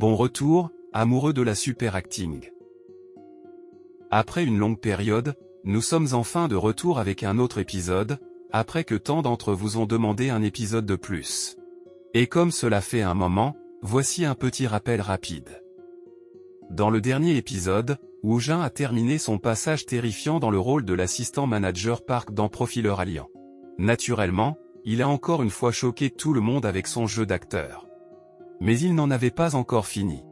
Bon retour, amoureux de la super acting. Après une longue période, nous sommes enfin de retour avec un autre épisode, après que tant d'entre vous ont demandé un épisode de plus. Et comme cela fait un moment, voici un petit rappel rapide. Dans le dernier épisode, Woo Jin a terminé son passage terrifiant dans le rôle de l'assistant manager Park dans Profileur Alliant. Naturellement, il a encore une fois choqué tout le monde avec son jeu d'acteur. Mais il n'en avait pas encore fini.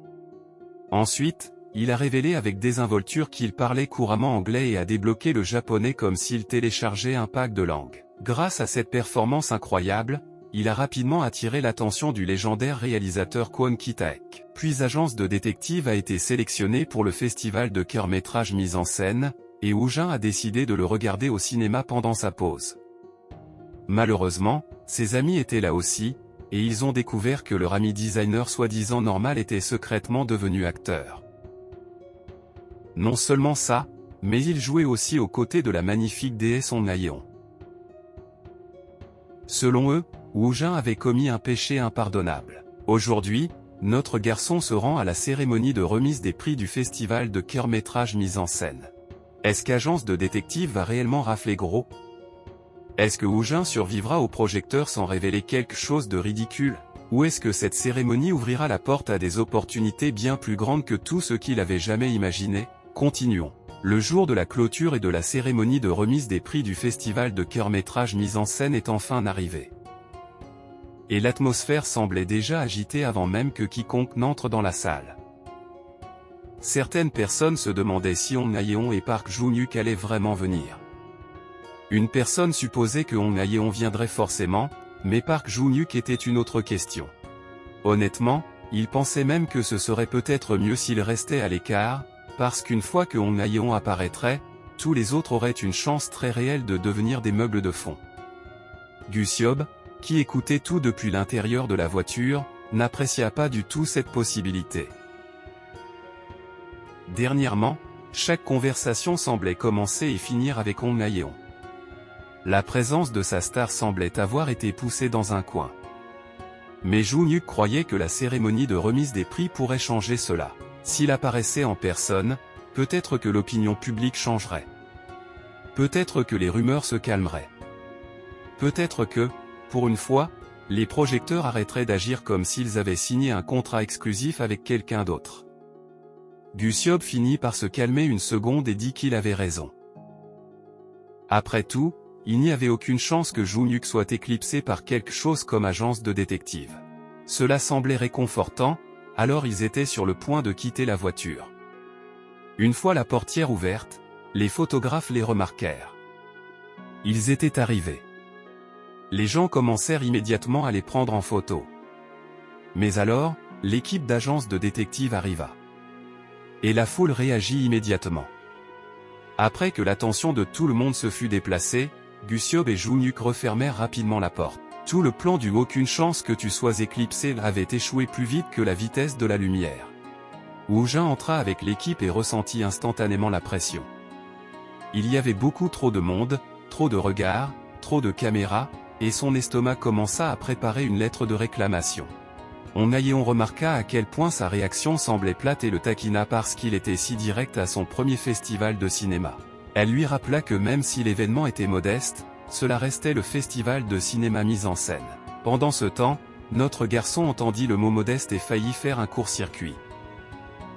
Ensuite, il a révélé avec désinvolture qu'il parlait couramment anglais et a débloqué le japonais comme s'il téléchargeait un pack de langues. Grâce à cette performance incroyable, il a rapidement attiré l'attention du légendaire réalisateur Kwon Ki-taek. Puis Agence de détective a été sélectionné pour le festival de court-métrage mise en scène, et Woo Jin a décidé de le regarder au cinéma pendant sa pause. Malheureusement, ses amis étaient là aussi, et ils ont découvert que leur ami designer soi-disant normal était secrètement devenu acteur. Non seulement ça, mais il jouait aussi aux côtés de la magnifique déesse Song Ha-yeon. Selon eux, Woo Jin avait commis un péché impardonnable. Aujourd'hui, notre garçon se rend à la cérémonie de remise des prix du festival de court-métrage mise en scène. Est-ce qu'Agence de détective va réellement rafler gros? Est-ce que Woo Jin survivra au projecteur sans révéler quelque chose de ridicule? Ou est-ce que cette cérémonie ouvrira la porte à des opportunités bien plus grandes que tout ce qu'il avait jamais imaginé? Continuons. Le jour de la clôture et de la cérémonie de remise des prix du festival de court-métrage mise en scène est enfin arrivé. Et l'atmosphère semblait déjà agitée avant même que quiconque n'entre dans la salle. Certaines personnes se demandaient si Song Ha-yeon et Park Joo-hyuk allaient vraiment venir. Une personne supposait que Song Ha-yeon viendrait forcément, mais Park Joo-hyuk était une autre question. Honnêtement, il pensait même que ce serait peut-être mieux s'il restait à l'écart, parce qu'une fois que Song Ha-yeon apparaîtrait, tous les autres auraient une chance très réelle de devenir des meubles de fond. Gu Seob, qui écoutait tout depuis l'intérieur de la voiture, n'apprécia pas du tout cette possibilité. Dernièrement, chaque conversation semblait commencer et finir avec Song Ha-yeon. La présence de sa star semblait avoir été poussée dans un coin. Mais Joo-hyuk croyait que la cérémonie de remise des prix pourrait changer cela. S'il apparaissait en personne, peut-être que l'opinion publique changerait. Peut-être que les rumeurs se calmeraient. Peut-être que, pour une fois, les projecteurs arrêteraient d'agir comme s'ils avaient signé un contrat exclusif avec quelqu'un d'autre. Gu Seob finit par se calmer une seconde et dit qu'il avait raison. Après tout, il n'y avait aucune chance que Joo-hyuk soit éclipsé par quelque chose comme agence de détective. Cela semblait réconfortant, alors ils étaient sur le point de quitter la voiture. Une fois la portière ouverte, les photographes les remarquèrent. Ils étaient arrivés. Les gens commencèrent immédiatement à les prendre en photo. Mais alors, l'équipe d'agence de détective arriva. Et la foule réagit immédiatement. Après que l'attention de tout le monde se fut déplacée, Gu Seob et Joo-hyuk refermèrent rapidement la porte. Tout le plan du aucune chance que tu sois éclipsé avait échoué plus vite que la vitesse de la lumière. Woo Jin entra avec l'équipe et ressentit instantanément la pression. Il y avait beaucoup trop de monde, trop de regards, trop de caméras, et son estomac commença à préparer une lettre de réclamation. Song Ha-yeon remarqua à quel point sa réaction semblait plate et le taquina parce qu'il était si direct à son premier festival de cinéma. Elle lui rappela que même si l'événement était modeste, cela restait le festival de cinéma mise en scène. Pendant ce temps, notre garçon entendit le mot modeste et faillit faire un court-circuit.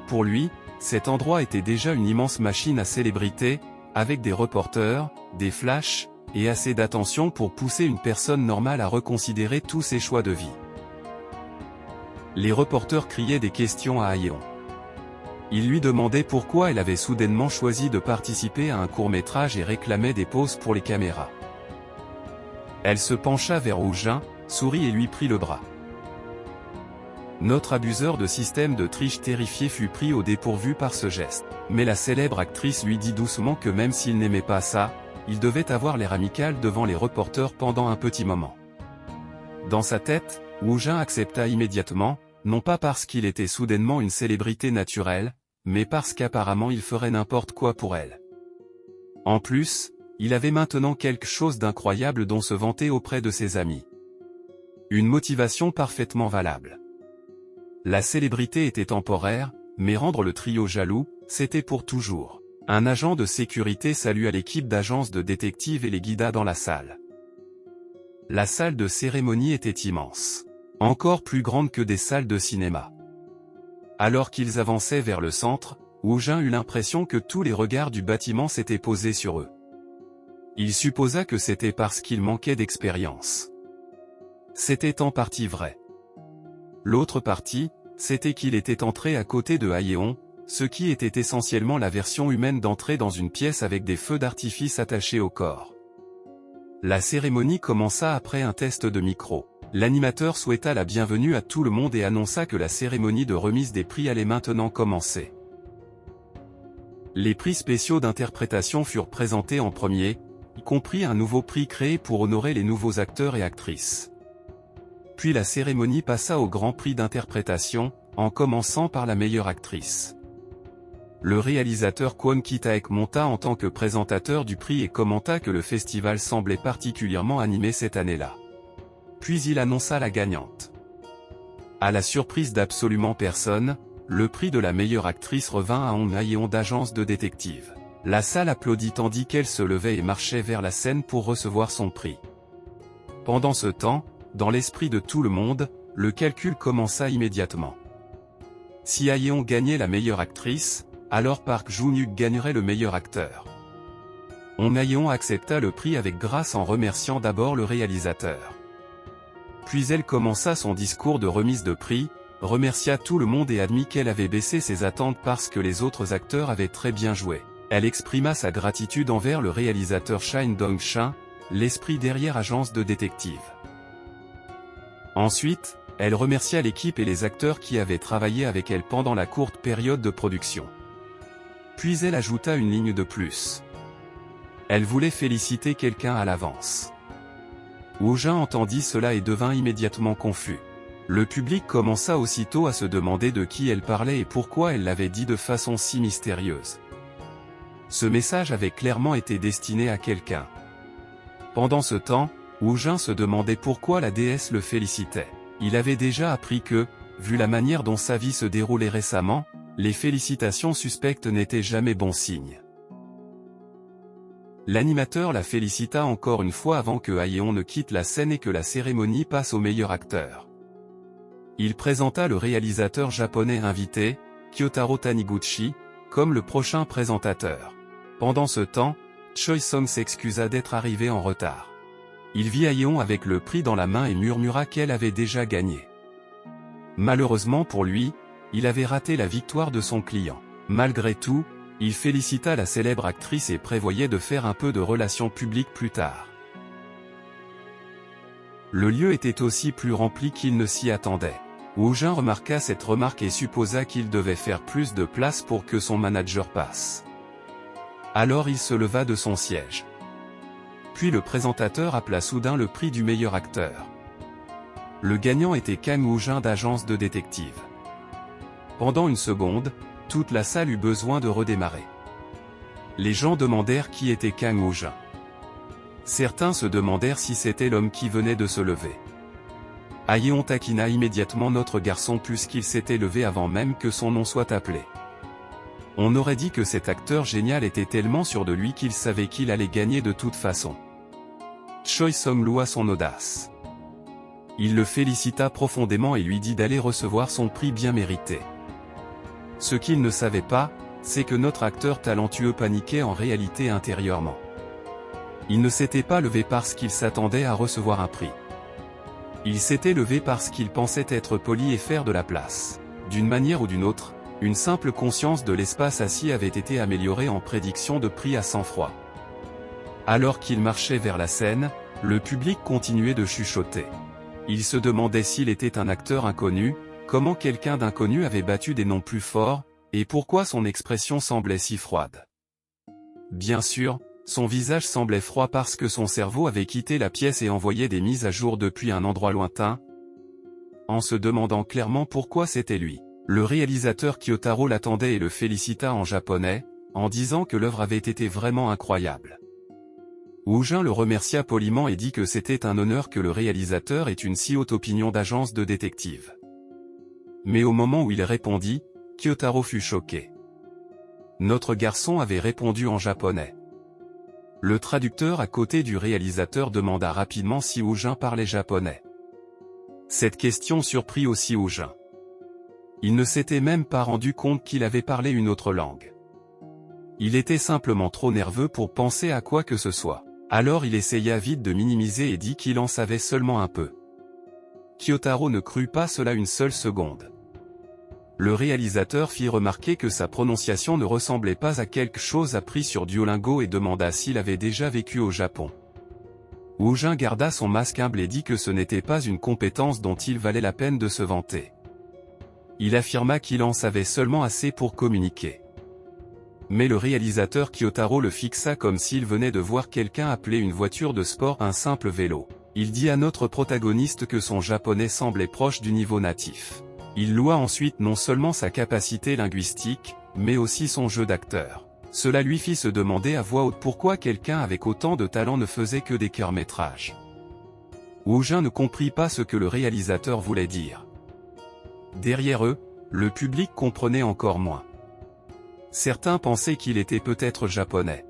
Pour lui, cet endroit était déjà une immense machine à célébrité, avec des reporters, des flashs, et assez d'attention pour pousser une personne normale à reconsidérer tous ses choix de vie. Les reporters criaient des questions à Ha-yeon. Ils lui demandaient pourquoi elle avait soudainement choisi de participer à un court-métrage et réclamaient des poses pour les caméras. Elle se pencha vers Woo Jin, sourit et lui prit le bras. Notre abuseur de système de triche terrifié fut pris au dépourvu par ce geste. Mais la célèbre actrice lui dit doucement que même s'il n'aimait pas ça, il devait avoir l'air amical devant les reporters pendant un petit moment. Dans sa tête, Woo Jin accepta immédiatement, non pas parce qu'il était soudainement une célébrité naturelle, mais parce qu'apparemment il ferait n'importe quoi pour elle. En plus, il avait maintenant quelque chose d'incroyable dont se vanter auprès de ses amis. Une motivation parfaitement valable. La célébrité était temporaire, mais rendre le trio jaloux, c'était pour toujours. Un agent de sécurité salua l'équipe d'agences de détectives et les guida dans la salle. La salle de cérémonie était immense. Encore plus grande que des salles de cinéma. Alors qu'ils avançaient vers le centre, Wu Jin eut l'impression que tous les regards du bâtiment s'étaient posés sur eux. Il supposa que c'était parce qu'il manquait d'expérience. C'était en partie vrai. L'autre partie, c'était qu'il était entré à côté de Hayeon, ce qui était essentiellement la version humaine d'entrer dans une pièce avec des feux d'artifice attachés au corps. La cérémonie commença après un test de micro. L'animateur souhaita la bienvenue à tout le monde et annonça que la cérémonie de remise des prix allait maintenant commencer. Les prix spéciaux d'interprétation furent présentés en premier, y compris un nouveau prix créé pour honorer les nouveaux acteurs et actrices. Puis la cérémonie passa au grand prix d'interprétation, en commençant par la meilleure actrice. Le réalisateur Kwon Ki-taek monta en tant que présentateur du prix et commenta que le festival semblait particulièrement animé cette année-là. Puis il annonça la gagnante. À la surprise d'absolument personne, le prix de la meilleure actrice revint à Hong Hayeon d'agence de détective. La salle applaudit tandis qu'elle se levait et marchait vers la scène pour recevoir son prix. Pendant ce temps, dans l'esprit de tout le monde, le calcul commença immédiatement. Si Hayeon gagnait la meilleure actrice, alors Park Joon-hyuk gagnerait le meilleur acteur. Hong Hayeon accepta le prix avec grâce en remerciant d'abord le réalisateur. Puis elle commença son discours de remise de prix, remercia tout le monde et admit qu'elle avait baissé ses attentes parce que les autres acteurs avaient très bien joué. Elle exprima sa gratitude envers le réalisateur Shin Dong-shin, l'esprit derrière agence de détective. Ensuite, elle remercia l'équipe et les acteurs qui avaient travaillé avec elle pendant la courte période de production. Puis elle ajouta une ligne de plus. Elle voulait féliciter quelqu'un à l'avance. Wu Jin entendit cela et devint immédiatement confus. Le public commença aussitôt à se demander de qui elle parlait et pourquoi elle l'avait dit de façon si mystérieuse. Ce message avait clairement été destiné à quelqu'un. Pendant ce temps, Wu Jin se demandait pourquoi la déesse le félicitait. Il avait déjà appris que, vu la manière dont sa vie se déroulait récemment, les félicitations suspectes n'étaient jamais bon signe. L'animateur la félicita encore une fois avant que Hayeon ne quitte la scène et que la cérémonie passe au meilleur acteur. Il présenta le réalisateur japonais invité, Kyotaro Taniguchi, comme le prochain présentateur. Pendant ce temps, Choi Song s'excusa d'être arrivé en retard. Il vit Hayeon avec le prix dans la main et murmura qu'elle avait déjà gagné. Malheureusement pour lui, il avait raté la victoire de son client. Malgré tout, il félicita la célèbre actrice et prévoyait de faire un peu de relations publiques plus tard. Le lieu était aussi plus rempli qu'il ne s'y attendait. Wu Jin remarqua cette remarque et supposa qu'il devait faire plus de place pour que son manager passe. Alors il se leva de son siège. Puis le présentateur appela soudain le prix du meilleur acteur. Le gagnant était Kang Woo-jin d'agence de détective. Pendant une seconde, toute la salle eut besoin de redémarrer. Les gens demandèrent qui était Kang Woo-jin. Certains se demandèrent si c'était l'homme qui venait de se lever. Hayeon taquina immédiatement notre garçon puisqu'il s'était levé avant même que son nom soit appelé. On aurait dit que cet acteur génial était tellement sûr de lui qu'il savait qu'il allait gagner de toute façon. Choi Song loua son audace. Il le félicita profondément et lui dit d'aller recevoir son prix bien mérité. Ce qu'il ne savait pas, c'est que notre acteur talentueux paniquait en réalité intérieurement. Il ne s'était pas levé parce qu'il s'attendait à recevoir un prix. Il s'était levé parce qu'il pensait être poli et faire de la place. D'une manière ou d'une autre, une simple conscience de l'espace assis avait été améliorée en prédiction de prix à sang-froid. Alors qu'il marchait vers la scène, le public continuait de chuchoter. Il se demandait s'il était un acteur inconnu, comment quelqu'un d'inconnu avait battu des noms plus forts, et pourquoi son expression semblait si froide. Bien sûr, son visage semblait froid parce que son cerveau avait quitté la pièce et envoyé des mises à jour depuis un endroit lointain, en se demandant clairement pourquoi c'était lui. Le réalisateur Kyotaro l'attendait et le félicita en japonais, en disant que l'œuvre avait été vraiment incroyable. Wu Jin le remercia poliment et dit que c'était un honneur que le réalisateur ait une si haute opinion d'agence de détective. Mais au moment où il répondit, Kyotaro fut choqué. Notre garçon avait répondu en japonais. Le traducteur à côté du réalisateur demanda rapidement si Houjin parlait japonais. Cette question surprit aussi Houjin. Il ne s'était même pas rendu compte qu'il avait parlé une autre langue. Il était simplement trop nerveux pour penser à quoi que ce soit. Alors il essaya vite de minimiser et dit qu'il en savait seulement un peu. Kyotaro ne crut pas cela une seule seconde. Le réalisateur fit remarquer que sa prononciation ne ressemblait pas à quelque chose appris sur Duolingo et demanda s'il avait déjà vécu au Japon. Houjin garda son masque humble et dit que ce n'était pas une compétence dont il valait la peine de se vanter. Il affirma qu'il en savait seulement assez pour communiquer. Mais le réalisateur Kyotaro le fixa comme s'il venait de voir quelqu'un appeler une voiture de sport un simple vélo. Il dit à notre protagoniste que son japonais semblait proche du niveau natif. Il loua ensuite non seulement sa capacité linguistique, mais aussi son jeu d'acteur. Cela lui fit se demander à voix haute pourquoi quelqu'un avec autant de talent ne faisait que des courts-métrages. Houjin ne comprit pas ce que le réalisateur voulait dire. Derrière eux, le public comprenait encore moins. Certains pensaient qu'il était peut-être japonais.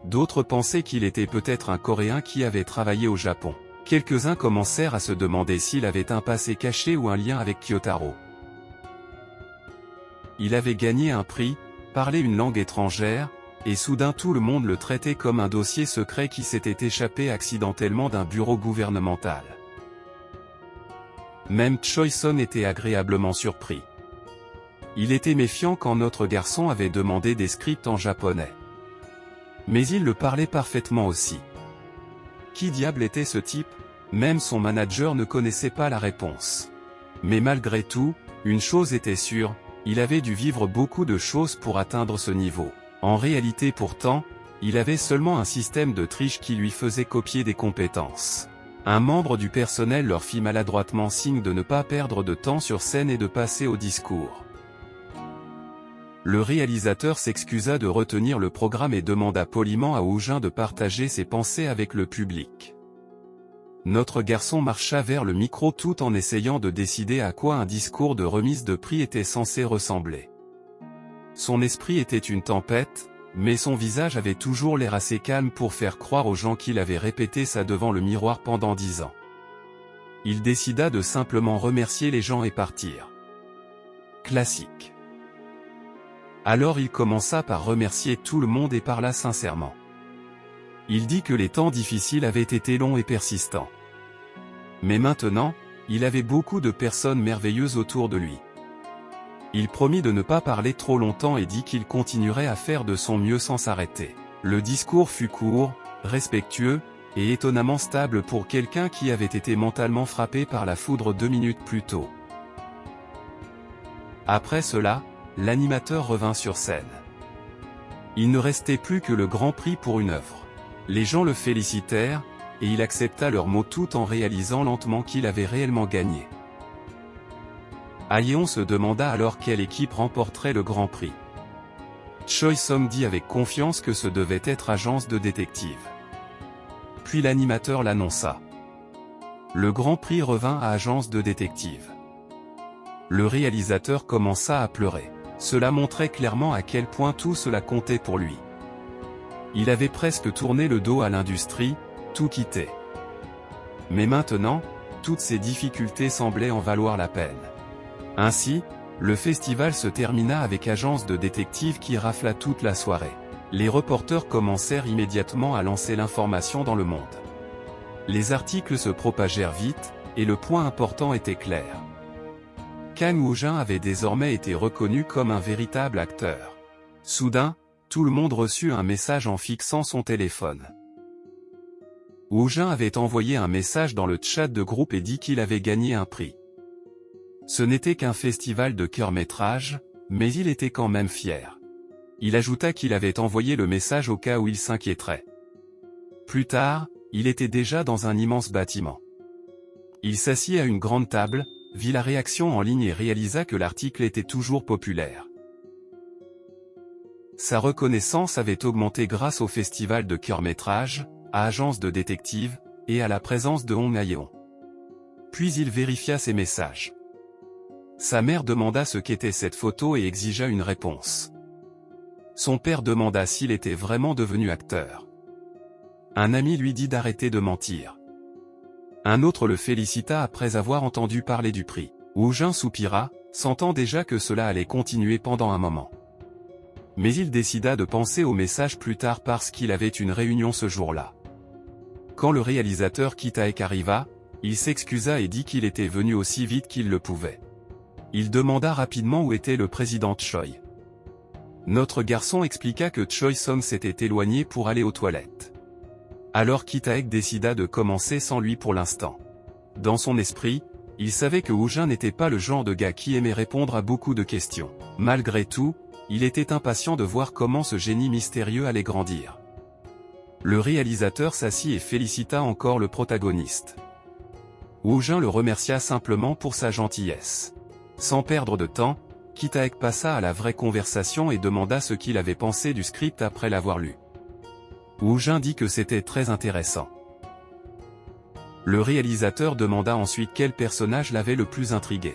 D'autres pensaient qu'il était peut-être un Coréen qui avait travaillé au Japon. Quelques-uns commencèrent à se demander s'il avait un passé caché ou un lien avec Kyotaro. Il avait gagné un prix, parlait une langue étrangère, et soudain tout le monde le traitait comme un dossier secret qui s'était échappé accidentellement d'un bureau gouvernemental. Même Choi-son était agréablement surpris. Il était méfiant quand notre garçon avait demandé des scripts en japonais. Mais il le parlait parfaitement aussi. Qui diable était ce type? Même son manager ne connaissait pas la réponse. Mais malgré tout, une chose était sûre, il avait dû vivre beaucoup de choses pour atteindre ce niveau. En réalité pourtant, il avait seulement un système de triche qui lui faisait copier des compétences. Un membre du personnel leur fit maladroitement signe de ne pas perdre de temps sur scène et de passer au discours. Le réalisateur s'excusa de retenir le programme et demanda poliment à Houjin de partager ses pensées avec le public. Notre garçon marcha vers le micro tout en essayant de décider à quoi un discours de remise de prix était censé ressembler. Son esprit était une tempête, mais son visage avait toujours l'air assez calme pour faire croire aux gens qu'il avait répété ça devant le miroir pendant 10 ans. Il décida de simplement remercier les gens et partir. Classique. Alors il commença par remercier tout le monde et parla sincèrement. Il dit que les temps difficiles avaient été longs et persistants. Mais maintenant, il avait beaucoup de personnes merveilleuses autour de lui. Il promit de ne pas parler trop longtemps et dit qu'il continuerait à faire de son mieux sans s'arrêter. Le discours fut court, respectueux, et étonnamment stable pour quelqu'un qui avait été mentalement frappé par la foudre 2 minutes plus tôt. Après cela, l'animateur revint sur scène. Il ne restait plus que le grand prix pour une œuvre. Les gens le félicitèrent, et il accepta leurs mots tout en réalisant lentement qu'il avait réellement gagné. Ayeon se demanda alors quelle équipe remporterait le grand prix. Choi-son dit avec confiance que ce devait être Agence de détective. Puis l'animateur l'annonça. Le grand prix revint à Agence de détective. Le réalisateur commença à pleurer. Cela montrait clairement à quel point tout cela comptait pour lui. Il avait presque tourné le dos à l'industrie, tout quitté. Mais maintenant, toutes ces difficultés semblaient en valoir la peine. Ainsi, le festival se termina avec Agence de détective qui rafla toute la soirée. Les reporters commencèrent immédiatement à lancer l'information dans le monde. Les articles se propagèrent vite, et le point important était clair. Kang Houjin avait désormais été reconnu comme un véritable acteur. Soudain, tout le monde reçut un message en fixant son téléphone. Houjin avait envoyé un message dans le chat de groupe et dit qu'il avait gagné un prix. Ce n'était qu'un festival de courts-métrages, mais il était quand même fier. Il ajouta qu'il avait envoyé le message au cas où il s'inquiéterait. Plus tard, il était déjà dans un immense bâtiment. Il s'assit à une grande table, vit la réaction en ligne et réalisa que l'article était toujours populaire. Sa reconnaissance avait augmenté grâce au festival de courts-métrages, à Agence de détective, et à la présence de Hong Ayeon. Puis il vérifia ses messages. Sa mère demanda ce qu'était cette photo et exigea une réponse. Son père demanda s'il était vraiment devenu acteur. Un ami lui dit d'arrêter de mentir. Un autre le félicita après avoir entendu parler du prix. Woo Jin soupira, sentant déjà que cela allait continuer pendant un moment. Mais il décida de penser au message plus tard parce qu'il avait une réunion ce jour-là. Quand le réalisateur Ki Taek arriva, il s'excusa et dit qu'il était venu aussi vite qu'il le pouvait. Il demanda rapidement où était le président Choi. Notre garçon expliqua que Choi Song s'était éloigné pour aller aux toilettes. Alors Ki Taek décida de commencer sans lui pour l'instant. Dans son esprit, il savait que Woo Jin n'était pas le genre de gars qui aimait répondre à beaucoup de questions. Malgré tout, il était impatient de voir comment ce génie mystérieux allait grandir. Le réalisateur s'assit et félicita encore le protagoniste. Woo Jin le remercia simplement pour sa gentillesse. Sans perdre de temps, Ki Taek passa à la vraie conversation et demanda ce qu'il avait pensé du script après l'avoir lu. Woo Jin dit que c'était très intéressant. Le réalisateur demanda ensuite quel personnage l'avait le plus intrigué.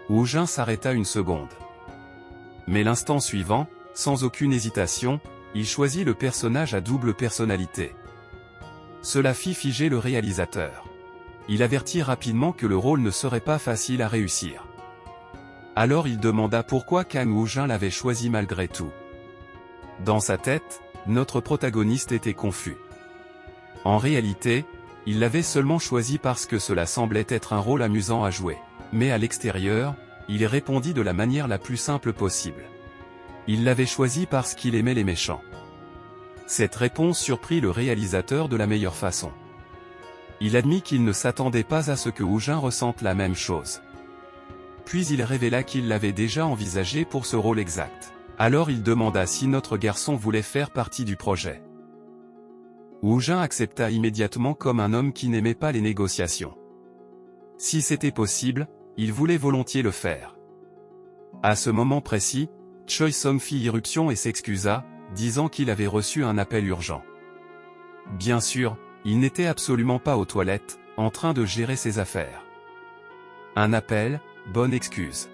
Woo Jin s'arrêta une seconde. Mais l'instant suivant, sans aucune hésitation, il choisit le personnage à double personnalité. Cela fit figer le réalisateur. Il avertit rapidement que le rôle ne serait pas facile à réussir. Alors il demanda pourquoi Kang Woo Jin l'avait choisi malgré tout. Dans sa tête, notre protagoniste était confus. En réalité, il l'avait seulement choisi parce que cela semblait être un rôle amusant à jouer. Mais à l'extérieur, il répondit de la manière la plus simple possible. Il l'avait choisi parce qu'il aimait les méchants. Cette réponse surprit le réalisateur de la meilleure façon. Il admit qu'il ne s'attendait pas à ce que Woo Jin ressente la même chose. Puis il révéla qu'il l'avait déjà envisagé pour ce rôle exact. Alors il demanda si notre garçon voulait faire partie du projet. Woo Jin accepta immédiatement comme un homme qui n'aimait pas les négociations. Si c'était possible, il voulait volontiers le faire. À ce moment précis, Choi Song fit irruption et s'excusa, disant qu'il avait reçu un appel urgent. Bien sûr, il n'était absolument pas aux toilettes, en train de gérer ses affaires. Un appel, bonne excuse.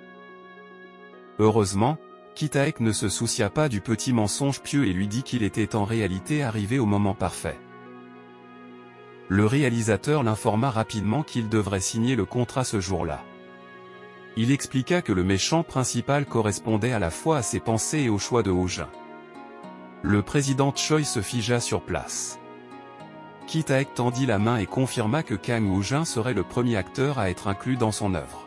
Heureusement, Ki Taek ne se soucia pas du petit mensonge pieux et lui dit qu'il était en réalité arrivé au moment parfait. Le réalisateur l'informa rapidement qu'il devrait signer le contrat ce jour-là. Il expliqua que le méchant principal correspondait à la fois à ses pensées et au choix de Woo Jin. Le président Choi se figea sur place. Ki Taek tendit la main et confirma que Kang Woo Jin serait le premier acteur à être inclus dans son œuvre.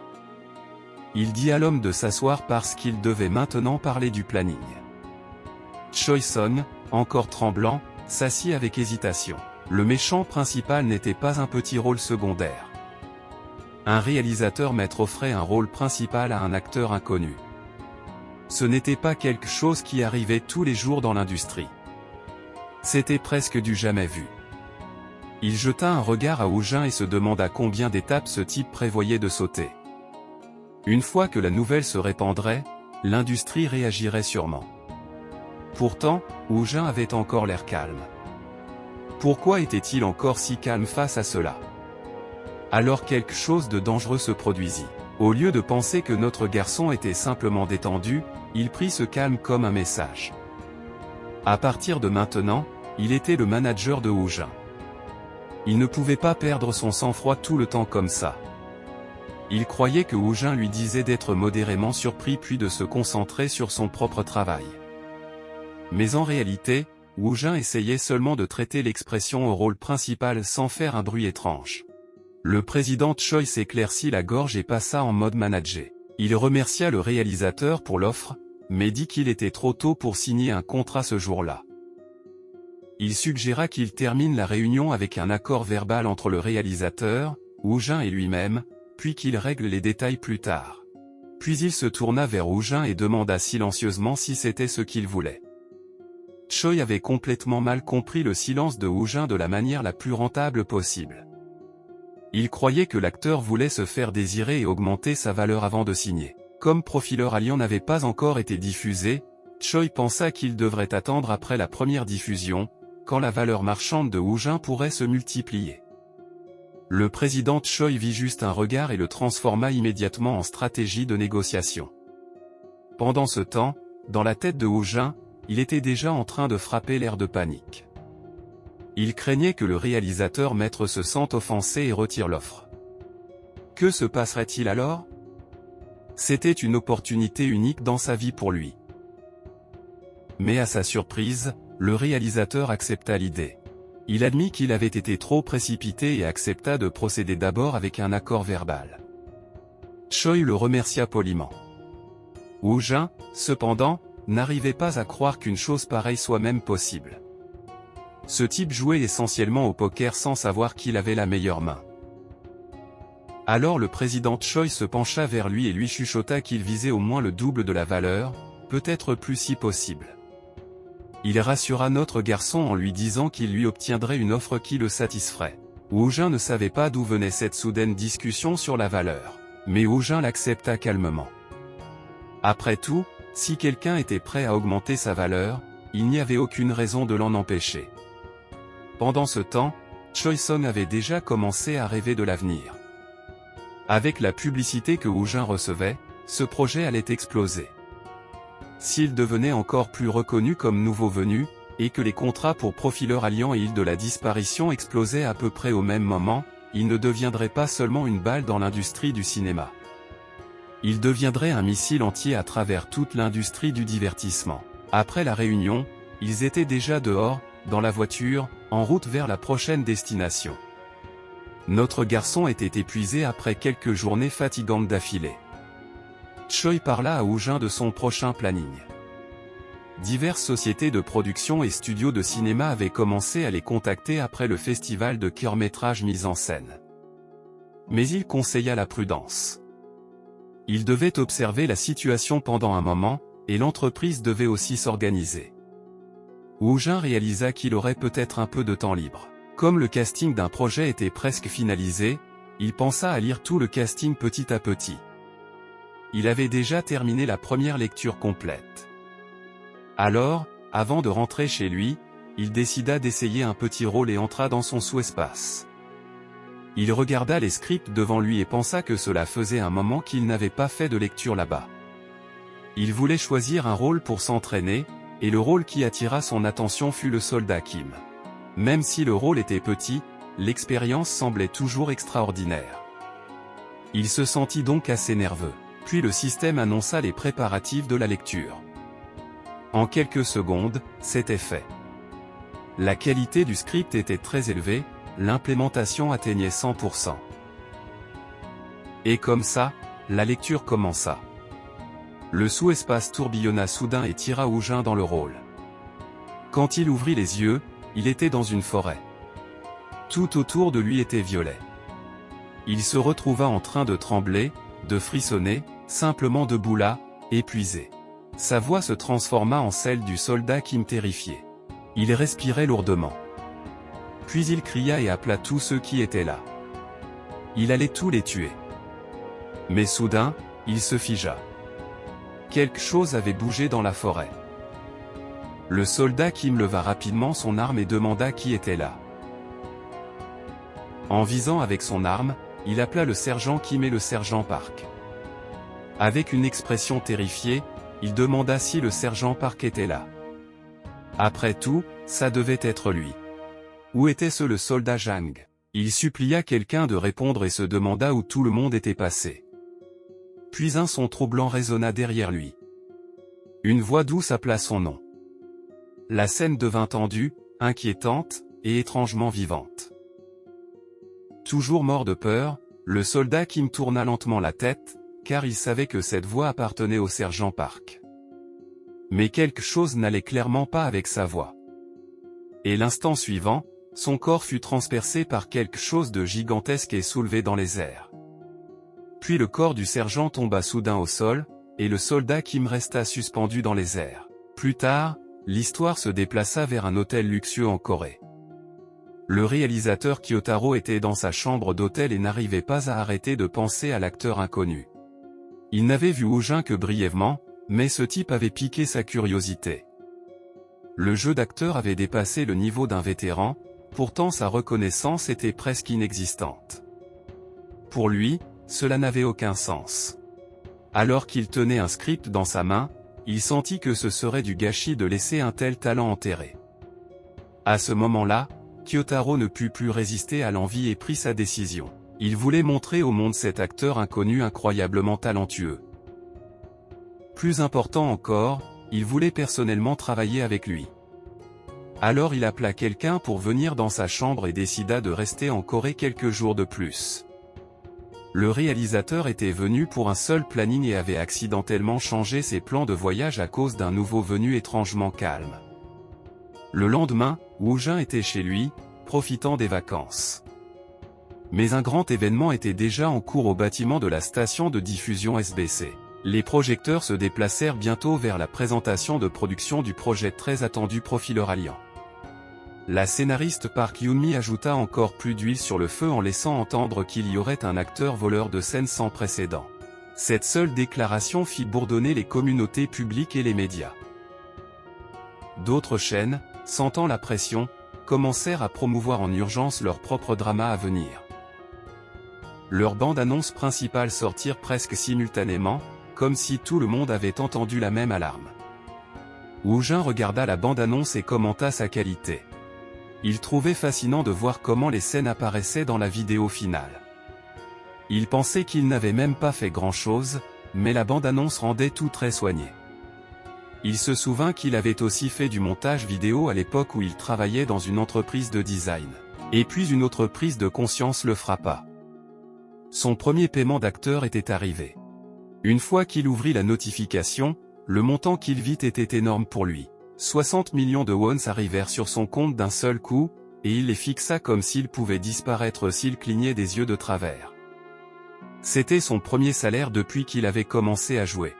Il dit à l'homme de s'asseoir parce qu'il devait maintenant parler du planning. Choi Song, encore tremblant, s'assit avec hésitation. Le méchant principal n'était pas un petit rôle secondaire. Un réalisateur offrait un rôle principal à un acteur inconnu. Ce n'était pas quelque chose qui arrivait tous les jours dans l'industrie. C'était presque du jamais vu. Il jeta un regard à Woo Jin et se demanda combien d'étapes ce type prévoyait de sauter. Une fois que la nouvelle se répandrait, l'industrie réagirait sûrement. Pourtant, Woo Jin avait encore l'air calme. Pourquoi était-il encore si calme face à cela? Alors quelque chose de dangereux se produisit. Au lieu de penser que notre garçon était simplement détendu, il prit ce calme comme un message. À partir de maintenant, il était le manager de Woo Jin. Il ne pouvait pas perdre son sang-froid tout le temps comme ça. Il croyait que Woo Jin lui disait d'être modérément surpris puis de se concentrer sur son propre travail. Mais en réalité, Woo Jin essayait seulement de traiter l'expression au rôle principal sans faire un bruit étrange. Le président Choi s'éclaircit la gorge et passa en mode manager. Il remercia le réalisateur pour l'offre, mais dit qu'il était trop tôt pour signer un contrat ce jour-là. Il suggéra qu'il termine la réunion avec un accord verbal entre le réalisateur, Woo Jin et lui-même, puis qu'il règle les détails plus tard. Puis il se tourna vers Woo Jin et demanda silencieusement si c'était ce qu'il voulait. Choi avait complètement mal compris le silence de Woo Jin de la manière la plus rentable possible. Il croyait que l'acteur voulait se faire désirer et augmenter sa valeur avant de signer. Comme Profiler Alien n'avait pas encore été diffusé, Choi pensa qu'il devrait attendre après la première diffusion, quand la valeur marchande de Woo Jin pourrait se multiplier. Le président Choi vit juste un regard et le transforma immédiatement en stratégie de négociation. Pendant ce temps, dans la tête de Woo-jin, il était déjà en train de frapper l'air de panique. Il craignait que le réalisateur maître se sente offensé et retire l'offre. Que se passerait-il alors? C'était une opportunité unique dans sa vie pour lui. Mais à sa surprise, le réalisateur accepta l'idée. Il admit qu'il avait été trop précipité et accepta de procéder d'abord avec un accord verbal. Choi le remercia poliment. Woo-jin, cependant, n'arrivait pas à croire qu'une chose pareille soit même possible. Ce type jouait essentiellement au poker sans savoir qu'il avait la meilleure main. Alors le président Choi se pencha vers lui et lui chuchota qu'il visait au moins le double de la valeur, peut-être plus si possible. Il rassura notre garçon en lui disant qu'il lui obtiendrait une offre qui le satisferait. Woo-jin ne savait pas d'où venait cette soudaine discussion sur la valeur, mais Woo-jin l'accepta calmement. Après tout, si quelqu'un était prêt à augmenter sa valeur, il n'y avait aucune raison de l'en empêcher. Pendant ce temps, Choi-sung avait déjà commencé à rêver de l'avenir. Avec la publicité que Woo-jin recevait, ce projet allait exploser. S'il devenait encore plus reconnu comme nouveau venu, et que les contrats pour Profileur Alliant et Île de la Disparition explosaient à peu près au même moment, il ne deviendrait pas seulement une balle dans l'industrie du cinéma. Il deviendrait un missile entier à travers toute l'industrie du divertissement. Après la réunion, ils étaient déjà dehors, dans la voiture, en route vers la prochaine destination. Notre garçon était épuisé après quelques journées fatigantes d'affilée. Choi parla à Woo-jin de son prochain planning. Diverses sociétés de production et studios de cinéma avaient commencé à les contacter après le festival de courts-métrages mis en scène. Mais il conseilla la prudence. Il devait observer la situation pendant un moment, et l'entreprise devait aussi s'organiser. Woo-jin réalisa qu'il aurait peut-être un peu de temps libre. Comme le casting d'un projet était presque finalisé, il pensa à lire tout le casting petit à petit. Il avait déjà terminé la première lecture complète. Alors, avant de rentrer chez lui, il décida d'essayer un petit rôle et entra dans son sous-espace. Il regarda les scripts devant lui et pensa que cela faisait un moment qu'il n'avait pas fait de lecture là-bas. Il voulait choisir un rôle pour s'entraîner, et le rôle qui attira son attention fut le soldat Kim. Même si le rôle était petit, l'expérience semblait toujours extraordinaire. Il se sentit donc assez nerveux. Puis le système annonça les préparatifs de la lecture. En quelques secondes, c'était fait. La qualité du script était très élevée, l'implémentation atteignait 100%. Et comme ça, la lecture commença. Le sous-espace tourbillonna soudain et tira Woo-jin dans le rôle. Quand il ouvrit les yeux, il était dans une forêt. Tout autour de lui était violet. Il se retrouva en train de trembler, de frissonner, simplement debout là, épuisé. Sa voix se transforma en celle du soldat Kim terrifié. Il respirait lourdement. Puis il cria et appela tous ceux qui étaient là. Il allait tous les tuer. Mais soudain, il se figea. Quelque chose avait bougé dans la forêt. Le soldat Kim leva rapidement son arme et demanda qui était là. En visant avec son arme, il appela le sergent Kim et le sergent Park. Avec une expression terrifiée, il demanda si le sergent Park était là. Après tout, ça devait être lui. Où était-ce le soldat Jang? Il supplia quelqu'un de répondre et se demanda où tout le monde était passé. Puis un son troublant résonna derrière lui. Une voix douce appela son nom. La scène devint tendue, inquiétante, et étrangement vivante. Toujours mort de peur, le soldat Kim tourna lentement la tête, car il savait que cette voix appartenait au sergent Park. Mais quelque chose n'allait clairement pas avec sa voix. Et l'instant suivant, son corps fut transpercé par quelque chose de gigantesque et soulevé dans les airs. Puis le corps du sergent tomba soudain au sol, et le soldat Kim resta suspendu dans les airs. Plus tard, l'histoire se déplaça vers un hôtel luxueux en Corée. Le réalisateur Kyotaro était dans sa chambre d'hôtel et n'arrivait pas à arrêter de penser à l'acteur inconnu. Il n'avait vu Woo-jin que brièvement, mais ce type avait piqué sa curiosité. Le jeu d'acteur avait dépassé le niveau d'un vétéran, Pourtant sa reconnaissance était presque inexistante. Pour lui, cela n'avait aucun sens. Alors qu'il tenait un script dans sa main, il sentit que ce serait du gâchis de laisser un tel talent enterré. À ce moment-là, Kyotaro ne put plus résister à l'envie et prit sa décision. Il voulait montrer au monde cet acteur inconnu incroyablement talentueux. Plus important encore, il voulait personnellement travailler avec lui. Alors il appela quelqu'un pour venir dans sa chambre et décida de rester en Corée quelques jours de plus. Le réalisateur était venu pour un seul planning et avait accidentellement changé ses plans de voyage à cause d'un nouveau venu étrangement calme. Le lendemain, Woo Jin était chez lui, profitant des vacances. Mais un grand événement était déjà en cours au bâtiment de la station de diffusion SBC. Les projecteurs se déplacèrent bientôt vers la présentation de production du projet très attendu Profileur Alliant. La scénariste Park Yoon-mi ajouta encore plus d'huile sur le feu en laissant entendre qu'il y aurait un acteur voleur de scène sans précédent. Cette seule déclaration fit bourdonner les communautés publiques et les médias. D'autres chaînes, sentant la pression, commencèrent à promouvoir en urgence leur propre drama à venir. Leurs bandes-annonces principales sortirent presque simultanément, comme si tout le monde avait entendu la même alarme. Woo Jin regarda la bande-annonce et commenta sa qualité. Il trouvait fascinant de voir comment les scènes apparaissaient dans la vidéo finale. Il pensait qu'il n'avait même pas fait grand-chose, mais la bande-annonce rendait tout très soigné. Il se souvint qu'il avait aussi fait du montage vidéo à l'époque où il travaillait dans une entreprise de design. Et puis une autre prise de conscience le frappa. Son premier paiement d'acteur était arrivé. Une fois qu'il ouvrit la notification, le montant qu'il vit était énorme pour lui. 60 millions de wons arrivèrent sur son compte d'un seul coup, et il les fixa comme s'ils pouvaient disparaître s'il clignait des yeux de travers. C'était son premier salaire depuis qu'il avait commencé à jouer.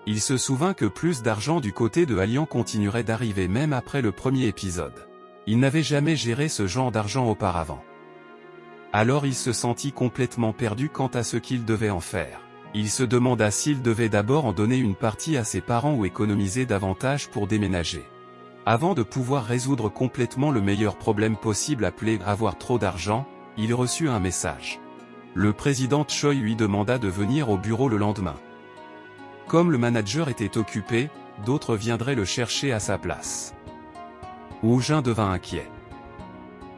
Il se souvint que plus d'argent du côté de Alliant continuerait d'arriver même après le premier épisode. Il n'avait jamais géré ce genre d'argent auparavant. Alors il se sentit complètement perdu quant à ce qu'il devait en faire. Il se demanda s'il devait d'abord en donner une partie à ses parents ou économiser davantage pour déménager. Avant de pouvoir résoudre complètement le meilleur problème possible appelé avoir trop d'argent, il reçut un message. Le président Choi lui demanda de venir au bureau le lendemain. Comme le manager était occupé, d'autres viendraient le chercher à sa place. Woo Jin devint inquiet.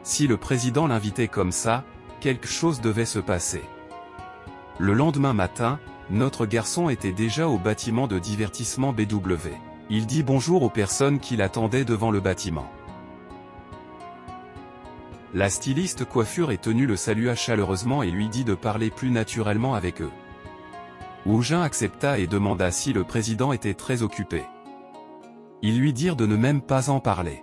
Si le président l'invitait comme ça, quelque chose devait se passer. Le lendemain matin, notre garçon était déjà au bâtiment de divertissement BW. Il dit bonjour aux personnes qui l'attendaient devant le bâtiment. La styliste coiffure et tenue le salua chaleureusement et lui dit de parler plus naturellement avec eux. Woo Jin accepta et demanda si le président était très occupé. Ils lui dirent de ne même pas en parler.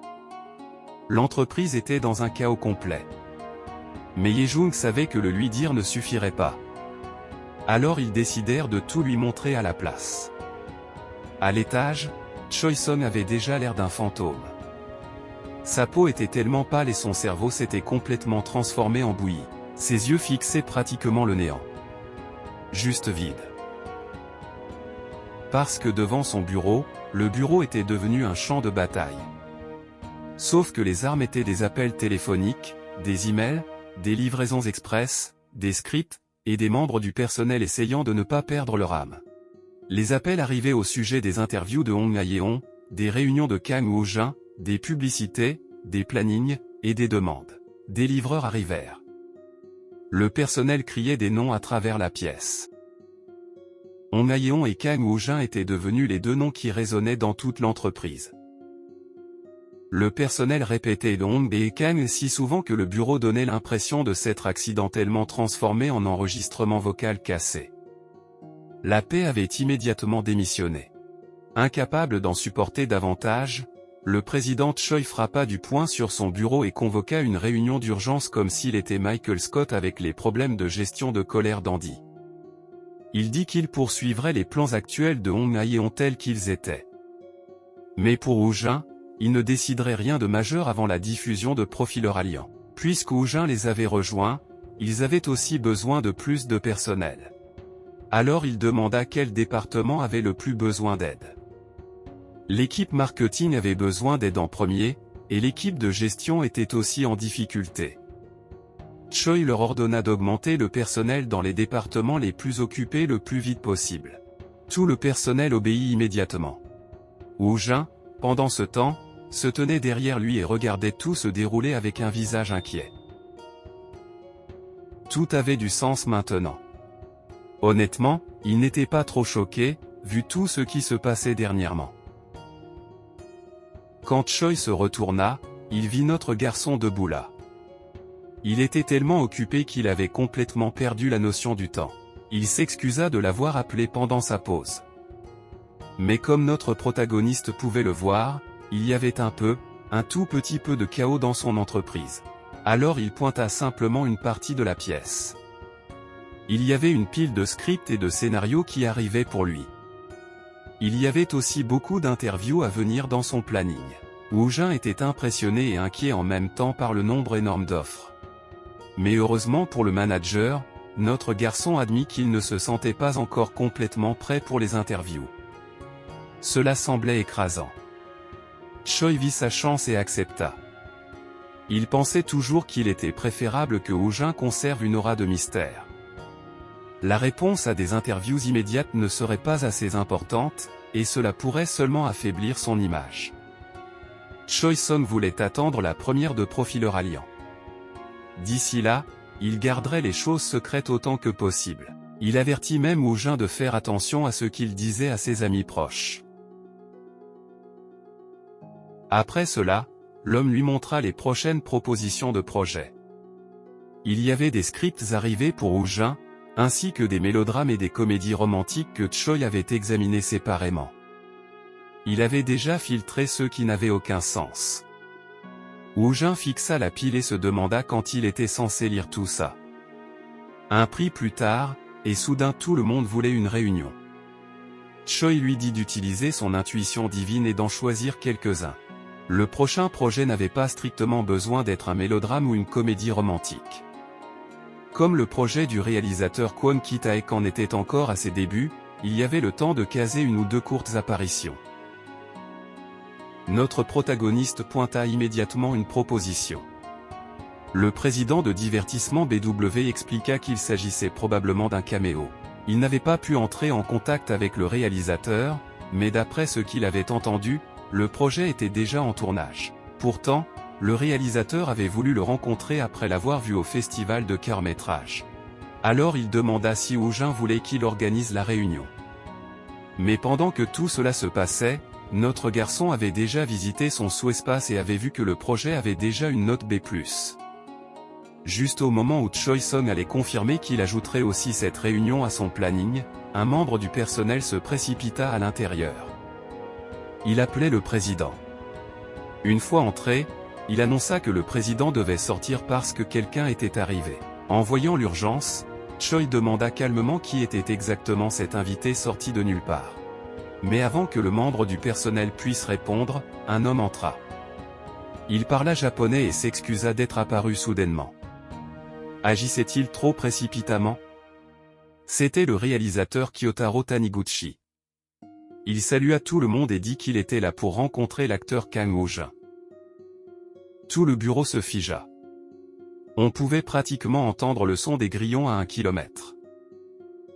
L'entreprise était dans un chaos complet. Mais Ye-jung savait que le lui dire ne suffirait pas. Alors ils décidèrent de tout lui montrer à la place. À l'étage, Choi-sung avait déjà l'air d'un fantôme. Sa peau était tellement pâle et son cerveau s'était complètement transformé en bouillie. Ses yeux fixaient pratiquement le néant. Juste vide. Parce que devant son bureau, le bureau était devenu un champ de bataille. Sauf que les armes étaient des appels téléphoniques, des emails, des livraisons express, des scripts, et des membres du personnel essayant de ne pas perdre leur âme. Les appels arrivaient au sujet des interviews de Hong Ha-yeon, des réunions de Kang Woo Jin, des publicités, des plannings, et des demandes. Des livreurs arrivèrent. Le personnel criait des noms à travers la pièce. Hong Ha-yeon et Kang Woo Jin étaient devenus les deux noms qui résonnaient dans toute l'entreprise. Le personnel répétait Hong et Kang si souvent que le bureau donnait l'impression de s'être accidentellement transformé en enregistrement vocal cassé. La paix avait immédiatement démissionné. Incapable d'en supporter davantage, le président Choi frappa du poing sur son bureau et convoqua une réunion d'urgence comme s'il était Michael Scott avec les problèmes de gestion de colère d'Andy. Il dit qu'il poursuivrait les plans actuels de Hong Ha-yeon tels qu'ils étaient. Mais pour Woo Jin, il ne déciderait rien de majeur avant la diffusion de Profileur Alliant. Puisque Woo Jin les avait rejoints, ils avaient aussi besoin de plus de personnel. Alors il demanda quel département avait le plus besoin d'aide. L'équipe marketing avait besoin d'aide en premier, et l'équipe de gestion était aussi en difficulté. Choi leur ordonna d'augmenter le personnel dans les départements les plus occupés le plus vite possible. Tout le personnel obéit immédiatement. Woo Jin, pendant ce temps, se tenait derrière lui et regardait tout se dérouler avec un visage inquiet. Tout avait du sens maintenant. Honnêtement, il n'était pas trop choqué, vu tout ce qui se passait dernièrement. Quand Choi se retourna, il vit notre garçon debout là. Il était tellement occupé qu'il avait complètement perdu la notion du temps. Il s'excusa de l'avoir appelé pendant sa pause. Mais comme notre protagoniste pouvait le voir, il y avait un tout petit peu de chaos dans son entreprise. Alors il pointa simplement une partie de la pièce. Il y avait une pile de scripts et de scénarios qui arrivaient pour lui. Il y avait aussi beaucoup d'interviews à venir dans son planning. Woo Jin était impressionné et inquiet en même temps par le nombre énorme d'offres. Mais heureusement pour le manager, notre garçon admit qu'il ne se sentait pas encore complètement prêt pour les interviews. Cela semblait écrasant. Choi vit sa chance et accepta. Il pensait toujours qu'il était préférable que Woo Jin conserve une aura de mystère. La réponse à des interviews immédiates ne serait pas assez importante, et cela pourrait seulement affaiblir son image. Choi Song voulait attendre la première de Profiler Alliant. D'ici là, il garderait les choses secrètes autant que possible. Il avertit même Woo Jin de faire attention à ce qu'il disait à ses amis proches. Après cela, l'homme lui montra les prochaines propositions de projet. Il y avait des scripts arrivés pour Woo Jin, ainsi que des mélodrames et des comédies romantiques que Choi avait examinés séparément. Il avait déjà filtré ceux qui n'avaient aucun sens. Woo Jin fixa la pile et se demanda quand il était censé lire tout ça. Un prix plus tard, et soudain tout le monde voulait une réunion. Choi lui dit d'utiliser son intuition divine et d'en choisir quelques-uns. Le prochain projet n'avait pas strictement besoin d'être un mélodrame ou une comédie romantique. Comme le projet du réalisateur Kwon Ki-taek en était encore à ses débuts, il y avait le temps de caser une ou deux courtes apparitions. Notre protagoniste pointa immédiatement une proposition. Le président de divertissement BW expliqua qu'il s'agissait probablement d'un caméo. Il n'avait pas pu entrer en contact avec le réalisateur, mais d'après ce qu'il avait entendu, le projet était déjà en tournage. Pourtant, le réalisateur avait voulu le rencontrer après l'avoir vu au festival de court-métrage. Alors il demanda si Woo Jin voulait qu'il organise la réunion. Mais pendant que tout cela se passait, notre garçon avait déjà visité son sous-espace et avait vu que le projet avait déjà une note B+. Juste au moment où Choi Song allait confirmer qu'il ajouterait aussi cette réunion à son planning, un membre du personnel se précipita à l'intérieur. Il appelait le président. Une fois entré, il annonça que le président devait sortir parce que quelqu'un était arrivé. En voyant l'urgence, Choi demanda calmement qui était exactement cet invité sorti de nulle part. Mais avant que le membre du personnel puisse répondre, un homme entra. Il parla japonais et s'excusa d'être apparu soudainement. Agissait-il trop précipitamment? C'était le réalisateur Kyotaro Taniguchi. Il salua tout le monde et dit qu'il était là pour rencontrer l'acteur Kang Woo-jin. Tout le bureau se figea. On pouvait pratiquement entendre le son des grillons à 1 kilomètre.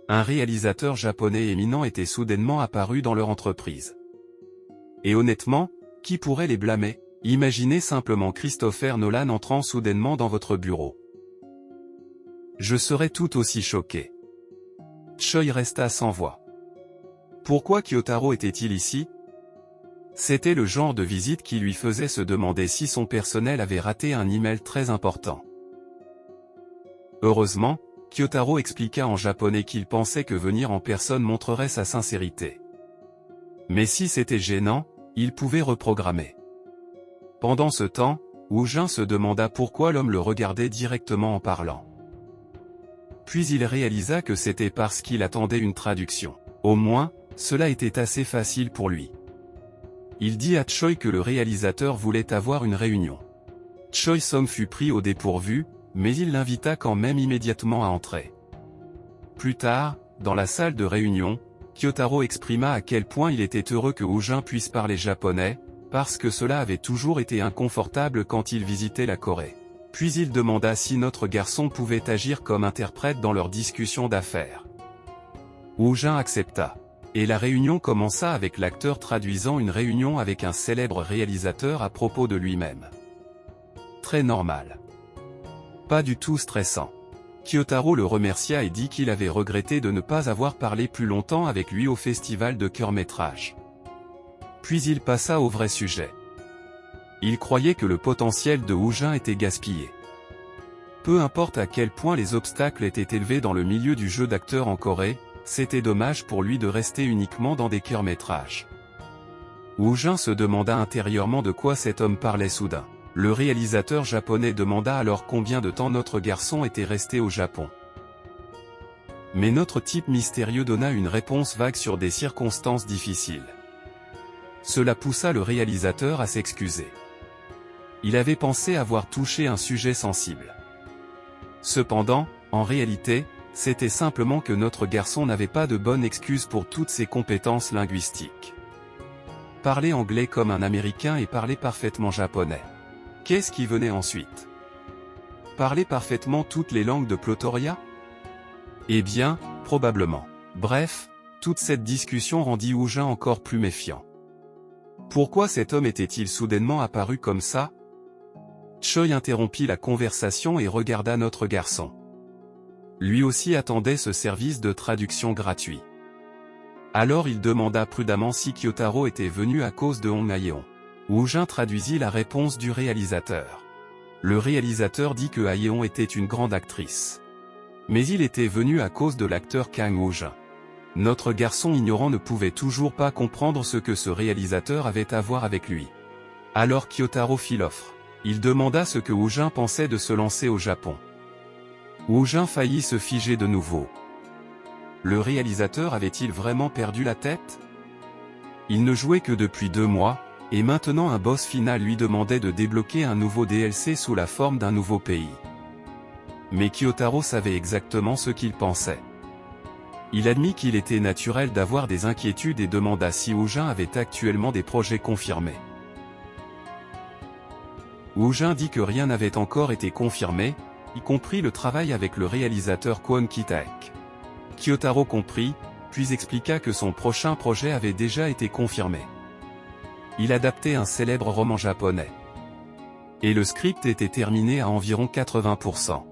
Un réalisateur japonais éminent était soudainement apparu dans leur entreprise. Et honnêtement, qui pourrait les blâmer? Imaginez simplement Christopher Nolan entrant soudainement dans votre bureau. Je serais tout aussi choqué. Choi resta sans voix. Pourquoi Kyotaro était-il ici? C'était le genre de visite qui lui faisait se demander si son personnel avait raté un email très important. Heureusement, Kyotaro expliqua en japonais qu'il pensait que venir en personne montrerait sa sincérité. Mais si c'était gênant, il pouvait reprogrammer. Pendant ce temps, Woo Jin se demanda pourquoi l'homme le regardait directement en parlant. Puis il réalisa que c'était parce qu'il attendait une traduction. Au moins, cela était assez facile pour lui. Il dit à Choi que le réalisateur voulait avoir une réunion. Choi Song fut pris au dépourvu, mais il l'invita quand même immédiatement à entrer. Plus tard, dans la salle de réunion, Kyotaro exprima à quel point il était heureux que Woo Jin puisse parler japonais, parce que cela avait toujours été inconfortable quand il visitait la Corée. Puis il demanda si notre garçon pouvait agir comme interprète dans leur discussion d'affaires. Woo Jin accepta. Et la réunion commença avec l'acteur traduisant une réunion avec un célèbre réalisateur à propos de lui-même. Très normal. Pas du tout stressant. Kyotaro le remercia et dit qu'il avait regretté de ne pas avoir parlé plus longtemps avec lui au festival de court-métrage. Puis il passa au vrai sujet. Il croyait que le potentiel de Woo Jin était gaspillé. Peu importe à quel point les obstacles étaient élevés dans le milieu du jeu d'acteur en Corée, c'était dommage pour lui de rester uniquement dans des courts-métrages. Woo Jin se demanda intérieurement de quoi cet homme parlait soudain. Le réalisateur japonais demanda alors combien de temps notre garçon était resté au Japon. Mais notre type mystérieux donna une réponse vague sur des circonstances difficiles. Cela poussa le réalisateur à s'excuser. Il avait pensé avoir touché un sujet sensible. Cependant, en réalité, c'était simplement que notre garçon n'avait pas de bonne excuse pour toutes ses compétences linguistiques. Parler anglais comme un Américain et parler parfaitement japonais. Qu'est-ce qui venait ensuite? Parler parfaitement toutes les langues de Plotoria? Eh bien, probablement. Bref, toute cette discussion rendit Woo Jin encore plus méfiant. Pourquoi cet homme était-il soudainement apparu comme ça? Choi interrompit la conversation et regarda notre garçon. Lui aussi attendait ce service de traduction gratuit. Alors il demanda prudemment si Kyotaro était venu à cause de Hong Hae-on. Woo Jin traduisit la réponse du réalisateur. Le réalisateur dit que Hae-on était une grande actrice. Mais il était venu à cause de l'acteur Kang Woo-jin. Notre garçon ignorant ne pouvait toujours pas comprendre ce que ce réalisateur avait à voir avec lui. Alors Kyotaro fit l'offre. Il demanda ce que Woo Jin pensait de se lancer au Japon. Woo Jin faillit se figer de nouveau. Le réalisateur avait-il vraiment perdu la tête? Il ne jouait que depuis 2 mois, et maintenant un boss final lui demandait de débloquer un nouveau DLC sous la forme d'un nouveau pays. Mais Kyotaro savait exactement ce qu'il pensait. Il admit qu'il était naturel d'avoir des inquiétudes et demanda si Woo Jin avait actuellement des projets confirmés. Woo Jin dit que rien n'avait encore été confirmé, y compris le travail avec le réalisateur Kwon Ki-taek. Kyotaro comprit, puis expliqua que son prochain projet avait déjà été confirmé. Il adaptait un célèbre roman japonais. Et le script était terminé à environ 80%.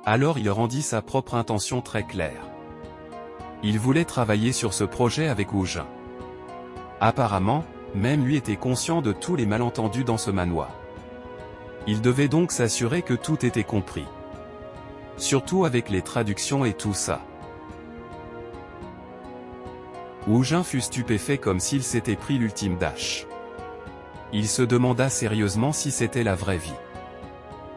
Alors il rendit sa propre intention très claire. Il voulait travailler sur ce projet avec Woo Jin. Apparemment, même lui était conscient de tous les malentendus dans ce manhwa. Il devait donc s'assurer que tout était compris. Surtout avec les traductions et tout ça. Woo Jin fut stupéfait comme s'il s'était pris l'ultime dash. Il se demanda sérieusement si c'était la vraie vie.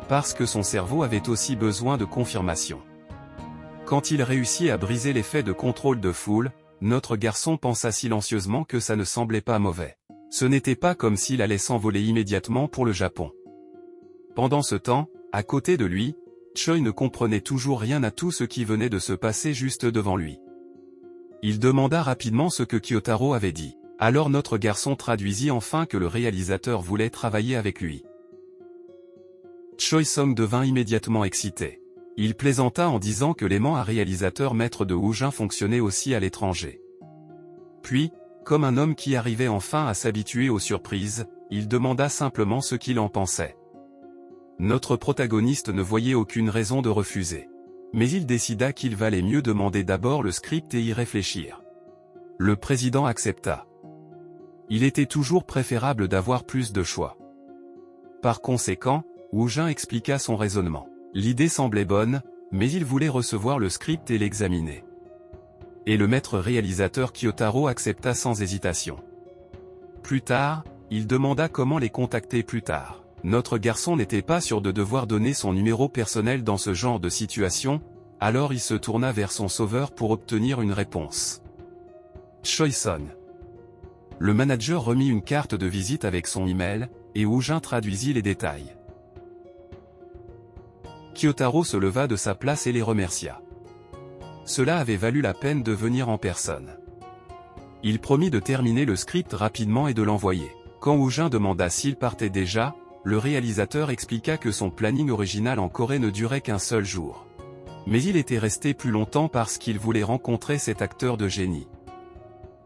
Parce que son cerveau avait aussi besoin de confirmation. Quand il réussit à briser l'effet de contrôle de foule, notre garçon pensa silencieusement que ça ne semblait pas mauvais. Ce n'était pas comme s'il allait s'envoler immédiatement pour le Japon. Pendant ce temps, à côté de lui, Choi ne comprenait toujours rien à tout ce qui venait de se passer juste devant lui. Il demanda rapidement ce que Kyotaro avait dit. Alors notre garçon traduisit enfin que le réalisateur voulait travailler avec lui. Choi Song devint immédiatement excité. Il plaisanta en disant que l'aimant à réalisateur maître de Woo Jin fonctionnait aussi à l'étranger. Puis, comme un homme qui arrivait enfin à s'habituer aux surprises, il demanda simplement ce qu'il en pensait. Notre protagoniste ne voyait aucune raison de refuser. Mais il décida qu'il valait mieux demander d'abord le script et y réfléchir. Le président accepta. Il était toujours préférable d'avoir plus de choix. Par conséquent, Woo Jin expliqua son raisonnement. L'idée semblait bonne, mais il voulait recevoir le script et l'examiner. Et le maître réalisateur Kyotaro accepta sans hésitation. Plus tard, il demanda comment les contacter plus tard. Notre garçon n'était pas sûr de devoir donner son numéro personnel dans ce genre de situation, alors il se tourna vers son sauveur pour obtenir une réponse. Choi Son. Le manager remit une carte de visite avec son email, et Woo Jin traduisit les détails. Kyotaro se leva de sa place et les remercia. Cela avait valu la peine de venir en personne. Il promit de terminer le script rapidement et de l'envoyer. Quand Woo Jin demanda s'il partait déjà, le réalisateur expliqua que son planning original en Corée ne durait qu'un seul jour. Mais il était resté plus longtemps parce qu'il voulait rencontrer cet acteur de génie.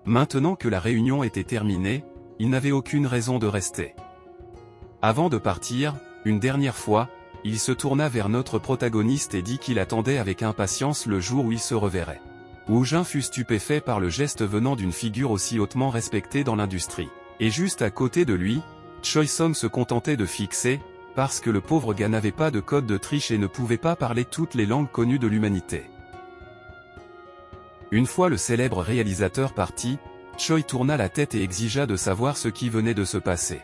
Maintenant que la réunion était terminée, il n'avait aucune raison de rester. Avant de partir, une dernière fois, il se tourna vers notre protagoniste et dit qu'il attendait avec impatience le jour où il se reverrait. Woo Jin fut stupéfait par le geste venant d'une figure aussi hautement respectée dans l'industrie. Et juste à côté de lui, Choi Song se contentait de fixer, parce que le pauvre gars n'avait pas de code de triche et ne pouvait pas parler toutes les langues connues de l'humanité. Une fois le célèbre réalisateur parti, Choi tourna la tête et exigea de savoir ce qui venait de se passer.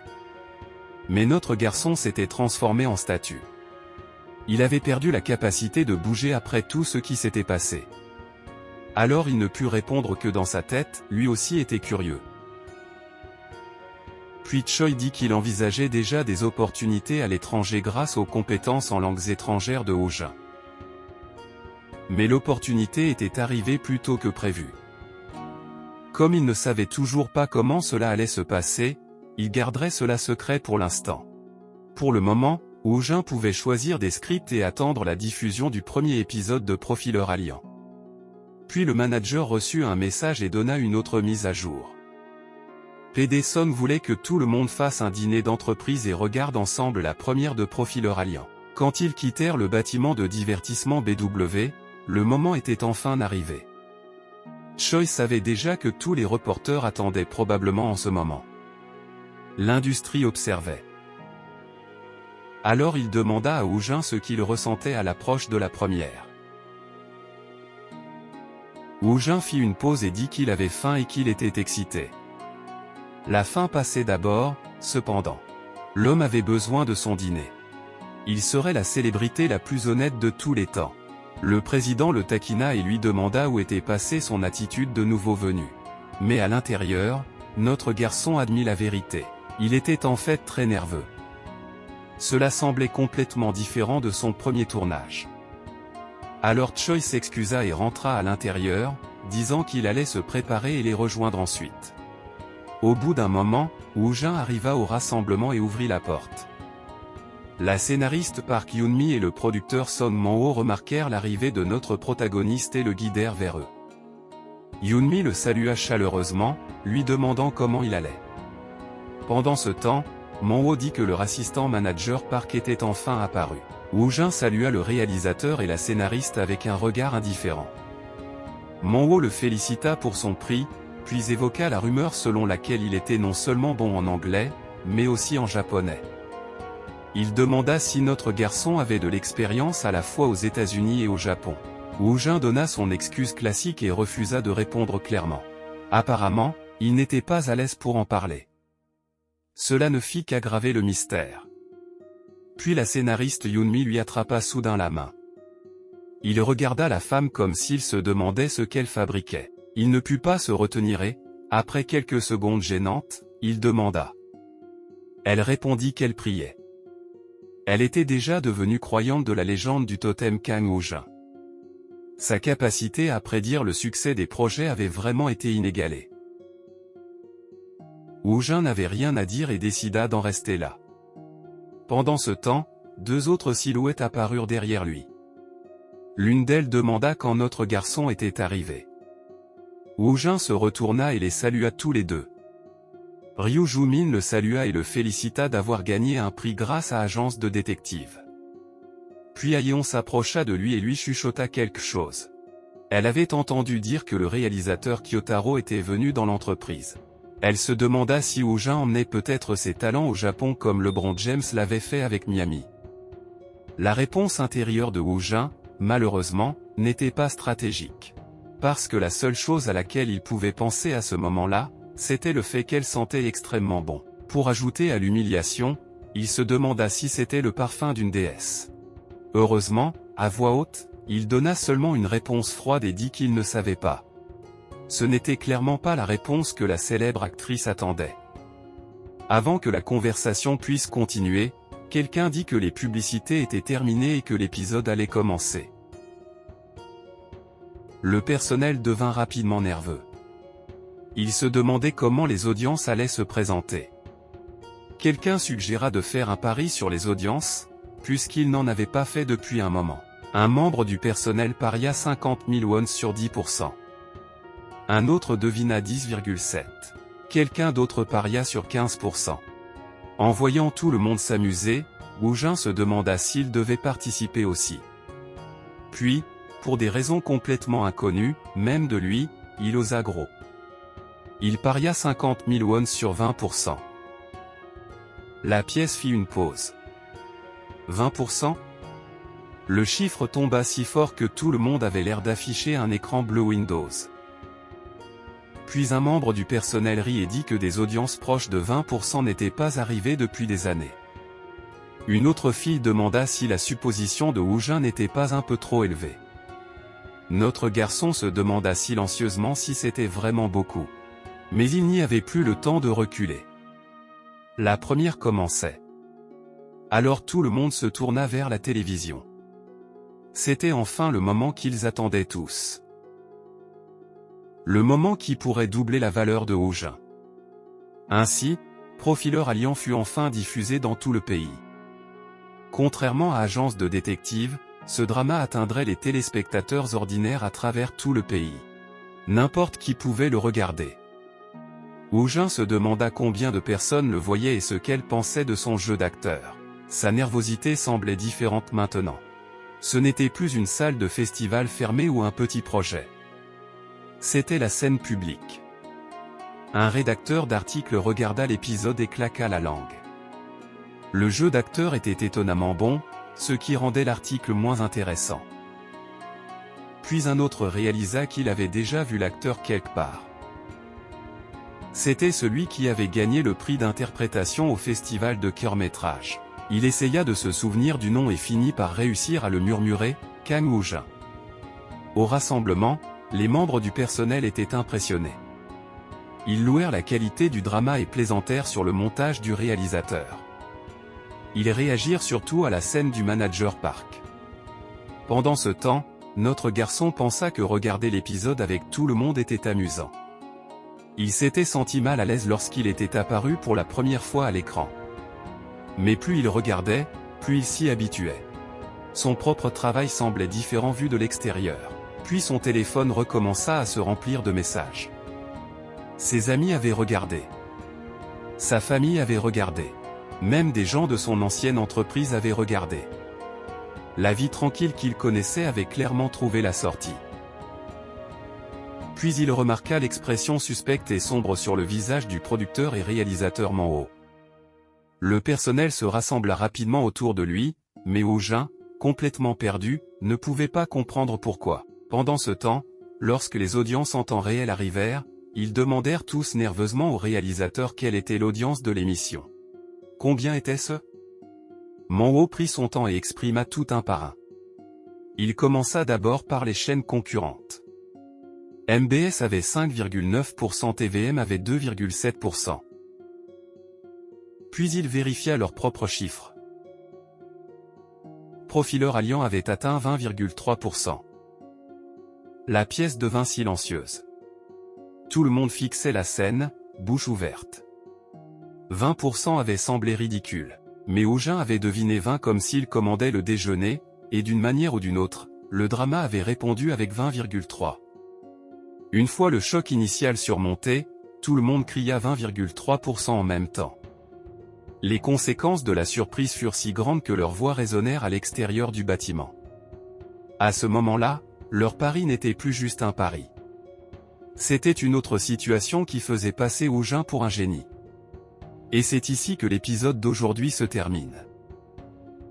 Mais notre garçon s'était transformé en statue. Il avait perdu la capacité de bouger après tout ce qui s'était passé. Alors il ne put répondre que dans sa tête, lui aussi était curieux. Puis Choi dit qu'il envisageait déjà des opportunités à l'étranger grâce aux compétences en langues étrangères de Woo Jin. Mais l'opportunité était arrivée plus tôt que prévu. Comme il ne savait toujours pas comment cela allait se passer, il garderait cela secret pour l'instant. Pour le moment, Woo Jin pouvait choisir des scripts et attendre la diffusion du premier épisode de Profileur Alliant. Puis le manager reçut un message et donna une autre mise à jour. PD Song voulait que tout le monde fasse un dîner d'entreprise et regarde ensemble la première de Profileur Alliant. Quand ils quittèrent le bâtiment de divertissement BW, le moment était enfin arrivé. Choi savait déjà que tous les reporters attendaient probablement en ce moment. L'industrie observait. Alors il demanda à Woo Jin ce qu'il ressentait à l'approche de la première. Woo Jin fit une pause et dit qu'il avait faim et qu'il était excité. La faim passait d'abord, cependant. L'homme avait besoin de son dîner. Il serait la célébrité la plus honnête de tous les temps. Le président le taquina et lui demanda où était passée son attitude de nouveau venu. Mais à l'intérieur, notre garçon admit la vérité. Il était en fait très nerveux. Cela semblait complètement différent de son premier tournage. Alors Choi s'excusa et rentra à l'intérieur, disant qu'il allait se préparer et les rejoindre ensuite. Au bout d'un moment, Woo Jin arriva au rassemblement et ouvrit la porte. La scénariste Park Yoon-mi et le producteur Son Man-ho remarquèrent l'arrivée de notre protagoniste et le guidèrent vers eux. Yoon-mi le salua chaleureusement, lui demandant comment il allait. Pendant ce temps, Man-ho dit que leur assistant manager Park était enfin apparu. Woo Jin salua le réalisateur et la scénariste avec un regard indifférent. Man-ho le félicita pour son prix, puis évoqua la rumeur selon laquelle il était non seulement bon en anglais, mais aussi en japonais. Il demanda si notre garçon avait de l'expérience à la fois aux États-Unis et au Japon. Woo Jin donna son excuse classique et refusa de répondre clairement. Apparemment, il n'était pas à l'aise pour en parler. Cela ne fit qu'aggraver le mystère. Puis la scénariste Yoon-mi lui attrapa soudain la main. Il regarda la femme comme s'il se demandait ce qu'elle fabriquait. Il ne put pas se retenir et, après quelques secondes gênantes, il demanda. Elle répondit qu'elle priait. Elle était déjà devenue croyante de la légende du totem Kang Woo Jin. Sa capacité à prédire le succès des projets avait vraiment été inégalée. Woo Jin n'avait rien à dire et décida d'en rester là. Pendant ce temps, deux autres silhouettes apparurent derrière lui. L'une d'elles demanda quand notre garçon était arrivé. Woo Jin se retourna et les salua tous les deux. Ryu Joo-min le salua et le félicita d'avoir gagné un prix grâce à Agence de détective. Puis Aeon s'approcha de lui et lui chuchota quelque chose. Elle avait entendu dire que le réalisateur Kyotaro était venu dans l'entreprise. Elle se demanda si Woo Jin emmenait peut-être ses talents au Japon comme LeBron James l'avait fait avec Miami. La réponse intérieure de Woo Jin, malheureusement, n'était pas stratégique. Parce que la seule chose à laquelle il pouvait penser à ce moment-là, c'était le fait qu'elle sentait extrêmement bon. Pour ajouter à l'humiliation, il se demanda si c'était le parfum d'une déesse. Heureusement, à voix haute, il donna seulement une réponse froide et dit qu'il ne savait pas. Ce n'était clairement pas la réponse que la célèbre actrice attendait. Avant que la conversation puisse continuer, quelqu'un dit que les publicités étaient terminées et que l'épisode allait commencer. Le personnel devint rapidement nerveux. Il se demandait comment les audiences allaient se présenter. Quelqu'un suggéra de faire un pari sur les audiences, puisqu'il n'en avait pas fait depuis un moment. Un membre du personnel paria 50 000 won sur 10%. Un autre devina 10,7. Quelqu'un d'autre paria sur 15%. En voyant tout le monde s'amuser, Woo Jin se demanda s'il devait participer aussi. Puis, pour des raisons complètement inconnues, même de lui, il osa gros. Il paria 50 000 won sur 20%. La pièce fit une pause. 20%? Le chiffre tomba si fort que tout le monde avait l'air d'afficher un écran bleu Windows. Puis un membre du personnel rit et dit que des audiences proches de 20% n'étaient pas arrivées depuis des années. Une autre fille demanda si la supposition de Woo Jin n'était pas un peu trop élevée. Notre garçon se demanda silencieusement si c'était vraiment beaucoup. Mais il n'y avait plus le temps de reculer. La première commençait. Alors tout le monde se tourna vers la télévision. C'était enfin le moment qu'ils attendaient tous. Le moment qui pourrait doubler la valeur de Woo Jin. Ainsi, Profiler Alliance fut enfin diffusé dans tout le pays. Contrairement à Agence de détective, ce drama atteindrait les téléspectateurs ordinaires à travers tout le pays. N'importe qui pouvait le regarder. Woo Jin se demanda combien de personnes le voyaient et ce qu'elles pensaient de son jeu d'acteur. Sa nervosité semblait différente maintenant. Ce n'était plus une salle de festival fermée ou un petit projet. C'était la scène publique. Un rédacteur d'article regarda l'épisode et claqua la langue. Le jeu d'acteur était étonnamment bon, ce qui rendait l'article moins intéressant. Puis un autre réalisa qu'il avait déjà vu l'acteur quelque part. C'était celui qui avait gagné le prix d'interprétation au festival de court-métrage. Il essaya de se souvenir du nom et finit par réussir à le murmurer, Kang Woo Jin. Au rassemblement, les membres du personnel étaient impressionnés. Ils louèrent la qualité du drama et plaisantèrent sur le montage du réalisateur. Ils réagirent surtout à la scène du manager Park. Pendant ce temps, notre garçon pensa que regarder l'épisode avec tout le monde était amusant. Il s'était senti mal à l'aise lorsqu'il était apparu pour la première fois à l'écran. Mais plus il regardait, plus il s'y habituait. Son propre travail semblait différent vu de l'extérieur. Puis son téléphone recommença à se remplir de messages. Ses amis avaient regardé. Sa famille avait regardé. Même des gens de son ancienne entreprise avaient regardé. La vie tranquille qu'il connaissait avait clairement trouvé la sortie. Puis il remarqua l'expression suspecte et sombre sur le visage du producteur et réalisateur Man-ho. Le personnel se rassembla rapidement autour de lui, mais Woo Jin, complètement perdu, ne pouvait pas comprendre pourquoi. Pendant ce temps, lorsque les audiences en temps réel arrivèrent, ils demandèrent tous nerveusement au réalisateur quelle était l'audience de l'émission. Combien était-ce? Man-ho prit son temps et exprima tout un par un. Il commença d'abord par les chaînes concurrentes. MBS avait 5,9%, TVM avait 2,7%. Puis il vérifia leurs propres chiffres. Profiler Alliance avait atteint 20,3%. La pièce devint silencieuse. Tout le monde fixait la scène, bouche ouverte. 20% avait semblé ridicule. Mais Woo Jin avait deviné 20 comme s'il commandait le déjeuner, et d'une manière ou d'une autre, le drama avait répondu avec 20,3. Une fois le choc initial surmonté, tout le monde cria 20,3% en même temps. Les conséquences de la surprise furent si grandes que leurs voix résonnèrent à l'extérieur du bâtiment. À ce moment-là, leur pari n'était plus juste un pari. C'était une autre situation qui faisait passer Woo Jin pour un génie. Et c'est ici que l'épisode d'aujourd'hui se termine.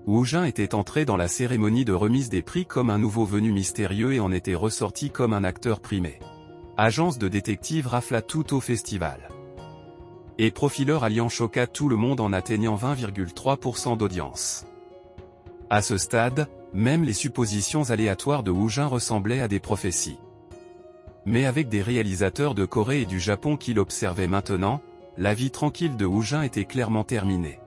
Woo Jin était entré dans la cérémonie de remise des prix comme un nouveau venu mystérieux et en était ressorti comme un acteur primé. Agence de détective rafla tout au festival. Et Profiler Alliance choqua tout le monde en atteignant 20,3% d'audience. À ce stade, même les suppositions aléatoires de Woo Jin ressemblaient à des prophéties. Mais avec des réalisateurs de Corée et du Japon qui l'observaient maintenant, la vie tranquille de Woo Jin était clairement terminée.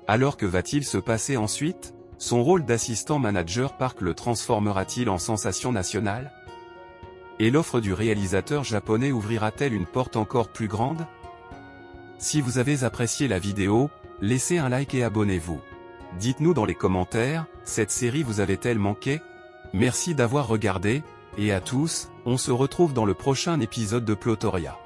Alors que va-t-il se passer ensuite? Son rôle d'assistant manager Park le transformera-t-il en sensation nationale? Et l'offre du réalisateur japonais ouvrira-t-elle une porte encore plus grande? Si vous avez apprécié la vidéo, Laissez un like et abonnez-vous. Dites-nous dans les commentaires, cette série vous avait-elle manqué? Merci d'avoir regardé, et à tous, on se retrouve dans le prochain épisode de Plotoria.